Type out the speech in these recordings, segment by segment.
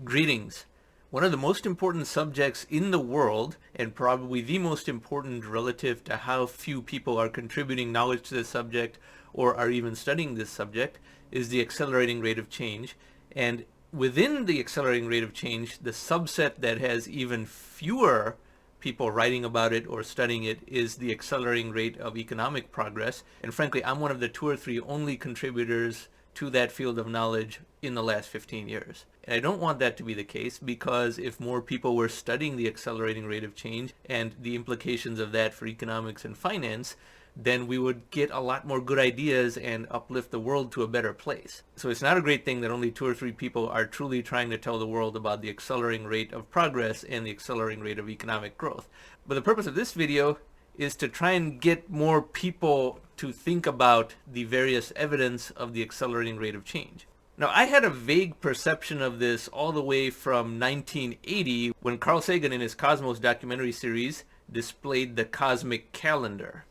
Greetings. One of the most important subjects in the world, and probably the most important relative to how few people are contributing knowledge to this subject or are even studying this subject, is the accelerating rate of change. And within the accelerating rate of change, the subset that has even fewer people writing about it or studying it is the accelerating rate of economic progress. And frankly, I'm one of the 2 or 3 only contributors to that field of knowledge in the last 15 years. And I don't want that to be the case, because if more people were studying the accelerating rate of change and the implications of that for economics and finance, then we would get a lot more good ideas and uplift the world to a better place. So it's not a great thing that only 2 or 3 people are truly trying to tell the world about the accelerating rate of progress and the accelerating rate of economic growth. But the purpose of this video is to try and get more people to think about the various evidence of the accelerating rate of change. Now, I had a vague perception of this all the way from 1980, when Carl Sagan in his Cosmos documentary series displayed the cosmic calendar.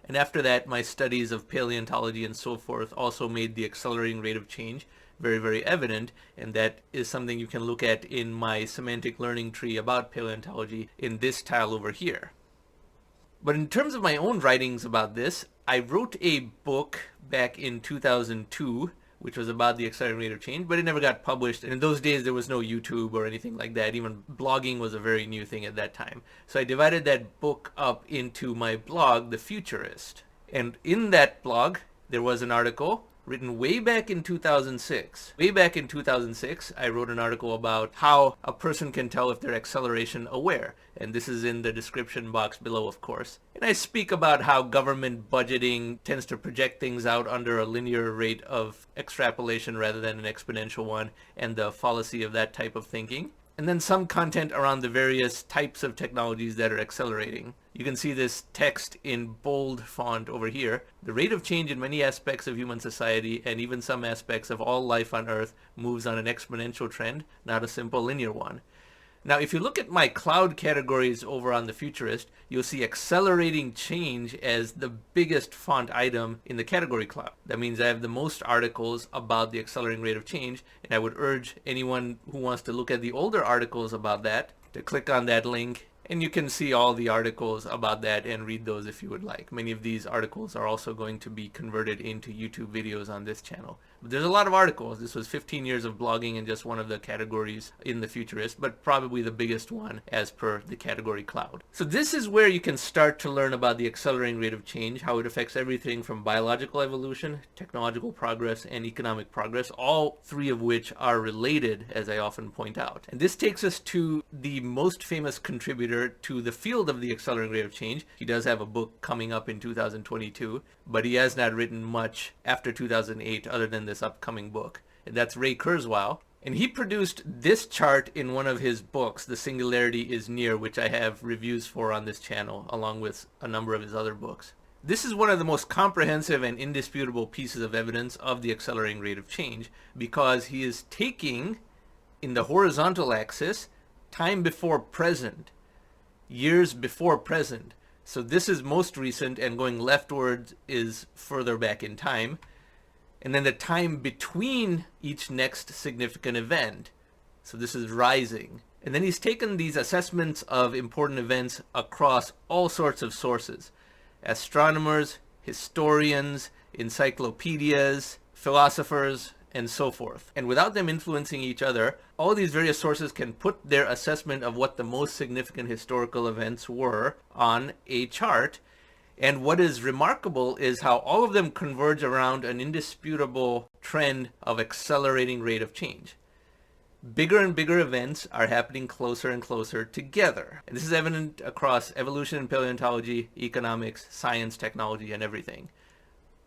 And after that, my studies of paleontology and so forth also made the accelerating rate of change very, very evident, and that is something you can look at in my semantic learning tree about paleontology in this tile over here. But in terms of my own writings about this, I wrote a book back in 2002, which was about the accelerating rate of change, but it never got published. And in those days, there was no YouTube or anything like that. Even blogging was a very new thing at that time. So I divided that book up into my blog, The Futurist. And in that blog, there was an article written way back in 2006. Way back in 2006, I wrote an article about how a person can tell if they're acceleration aware. And this is in the description box below, of course. And I speak about how government budgeting tends to project things out under a linear rate of extrapolation rather than an exponential one, and the fallacy of that type of thinking. And then some content around the various types of technologies that are accelerating. You can see this text in bold font over here. The rate of change in many aspects of human society, and even some aspects of all life on Earth, moves on an exponential trend, not a simple linear one. Now, if you look at my cloud categories over on The Futurist, you'll see accelerating change as the biggest font item in the category cloud. That means I have the most articles about the accelerating rate of change, and I would urge anyone who wants to look at the older articles about that to click on that link, and you can see all the articles about that and read those if you would like. Many of these articles are also going to be converted into YouTube videos on this channel. But there's a lot of articles. This was 15 years of blogging in just one of the categories in The Futurist, but probably the biggest one as per the category cloud. So this is where you can start to learn about the accelerating rate of change, how it affects everything from biological evolution, technological progress, and economic progress, all three of which are related, as I often point out. And this takes us to the most famous contributor to the field of the accelerating rate of change. He does have a book coming up in 2022, but he has not written much after 2008 other than this upcoming book. And that's Ray Kurzweil. And he produced this chart in one of his books, The Singularity is Near, which I have reviews for on this channel, along with a number of his other books. This is one of the most comprehensive and indisputable pieces of evidence of the accelerating rate of change, because he is taking, in the horizontal axis, time before present, years before present. So this is most recent, and going leftward is further back in time. And then the time between each next significant event. So this is rising. And then he's taken these assessments of important events across all sorts of sources: astronomers, historians, encyclopedias, philosophers, and so forth. And without them influencing each other, all these various sources can put their assessment of what the most significant historical events were on a chart. And what is remarkable is how all of them converge around an indisputable trend of accelerating rate of change. Bigger and bigger events are happening closer and closer together. And this is evident across evolution and paleontology, economics, science, technology, and everything.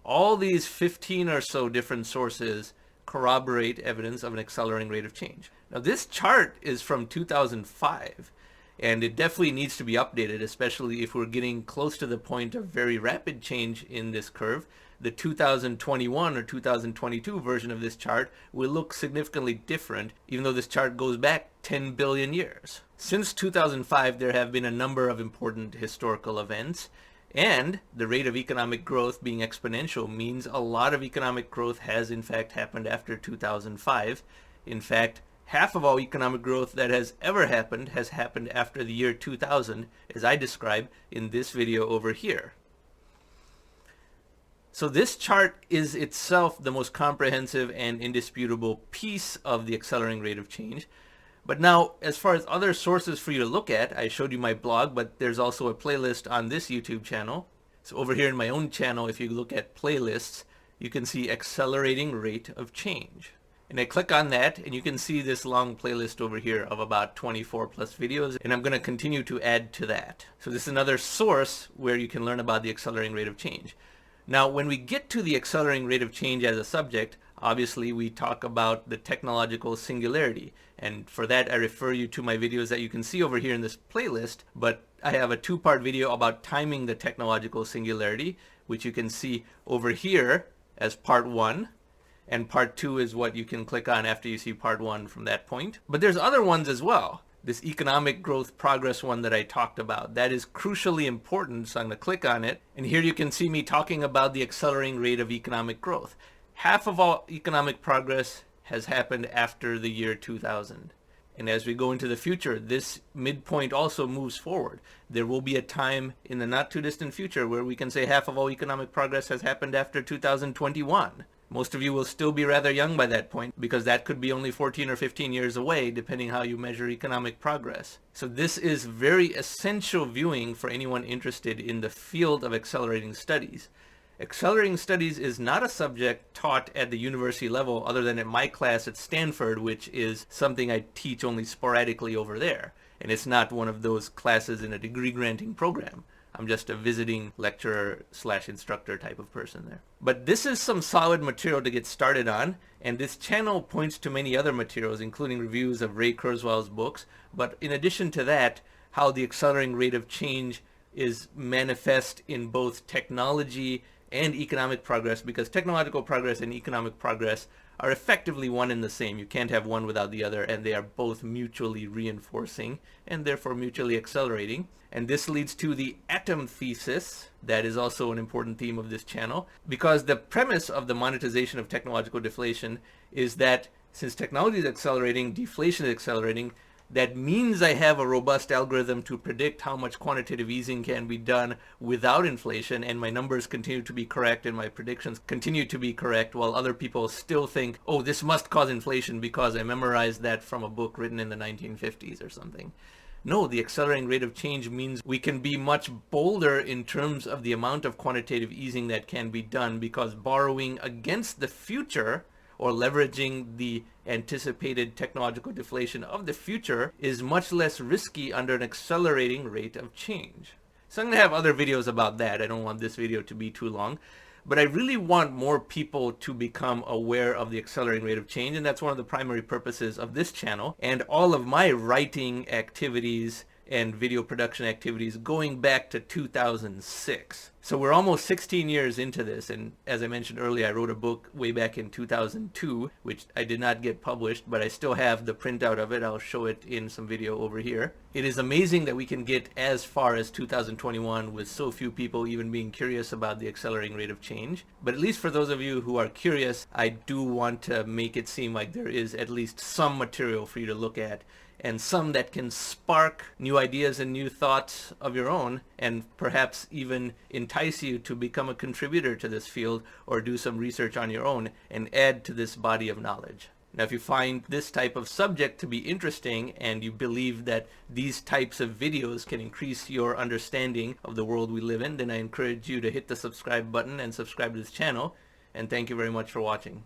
All these 15 or so different sources corroborate evidence of an accelerating rate of change. Now, this chart is from 2005, and it definitely needs to be updated, especially if we're getting close to the point of very rapid change in this curve. The 2021 or 2022 version of this chart will look significantly different, even though this chart goes back 10 billion years. Since 2005, there have been a number of important historical events, and the rate of economic growth being exponential means a lot of economic growth has in fact happened after 2005. In fact, half of all economic growth that has ever happened has happened after the year 2000, as I describe in this video over here. So this chart is itself the most comprehensive and indisputable piece of the accelerating rate of change. But now, as far as other sources for you to look at, I showed you my blog, but there's also a playlist on this YouTube channel. So over here in my own channel, if you look at playlists, you can see accelerating rate of change. And I click on that, and you can see this long playlist over here of about 24 plus videos, and I'm going to continue to add to that. So this is another source where you can learn about the accelerating rate of change. Now, when we get to the accelerating rate of change as a subject, obviously we talk about the technological singularity. And for that, I refer you to my videos that you can see over here in this playlist. But I have a two-part video about timing the technological singularity, which you can see over here as part 1. And part 2 is what you can click on after you see part 1 from that point. But there's other ones as well. This economic growth progress one that I talked about, that is crucially important, so I'm going to click on it. And here you can see me talking about the accelerating rate of economic growth. Half of all economic progress has happened after the year 2000. And as we go into the future, this midpoint also moves forward. There will be a time in the not too distant future where we can say half of all economic progress has happened after 2021. Most of you will still be rather young by that point, because that could be only 14 or 15 years away, depending how you measure economic progress. So this is very essential viewing for anyone interested in the field of accelerating studies. Accelerating studies is not a subject taught at the university level other than at my class at Stanford, which is something I teach only sporadically over there. And it's not one of those classes in a degree granting program. I'm just a visiting lecturer / instructor type of person there. But this is some solid material to get started on, and this channel points to many other materials, including reviews of Ray Kurzweil's books. But in addition to that, how the accelerating rate of change is manifest in both technology and economic progress, because technological progress and economic progress are effectively one and the same. You can't have one without the other, and they are both mutually reinforcing and therefore mutually accelerating. And this leads to the atom thesis. That is also an important theme of this channel, because the premise of the monetization of technological deflation is that since technology is accelerating, deflation is accelerating. That means I have a robust algorithm to predict how much quantitative easing can be done without inflation, and my numbers continue to be correct and my predictions continue to be correct, while other people still think, oh, this must cause inflation because I memorized that from a book written in the 1950s or something. No, the accelerating rate of change means we can be much bolder in terms of the amount of quantitative easing that can be done, because borrowing against the future or leveraging the anticipated technological deflation of the future is much less risky under an accelerating rate of change. So I'm going to have other videos about that. I don't want this video to be too long. But I really want more people to become aware of the accelerating rate of change, and that's one of the primary purposes of this channel and all of my writing activities and video production activities going back to 2006. So we're almost 16 years into this, and as I mentioned earlier, I wrote a book way back in 2002, which I did not get published, but I still have the printout of it. I'll show it in some video over here. It is amazing that we can get as far as 2021 with so few people even being curious about the accelerating rate of change. But at least for those of you who are curious, I do want to make it seem like there is at least some material for you to look at, and some that can spark new ideas and new thoughts of your own, and perhaps even entice you to become a contributor to this field or do some research on your own and add to this body of knowledge. Now, if you find this type of subject to be interesting and you believe that these types of videos can increase your understanding of the world we live in, then I encourage you to hit the subscribe button and subscribe to this channel. And thank you very much for watching.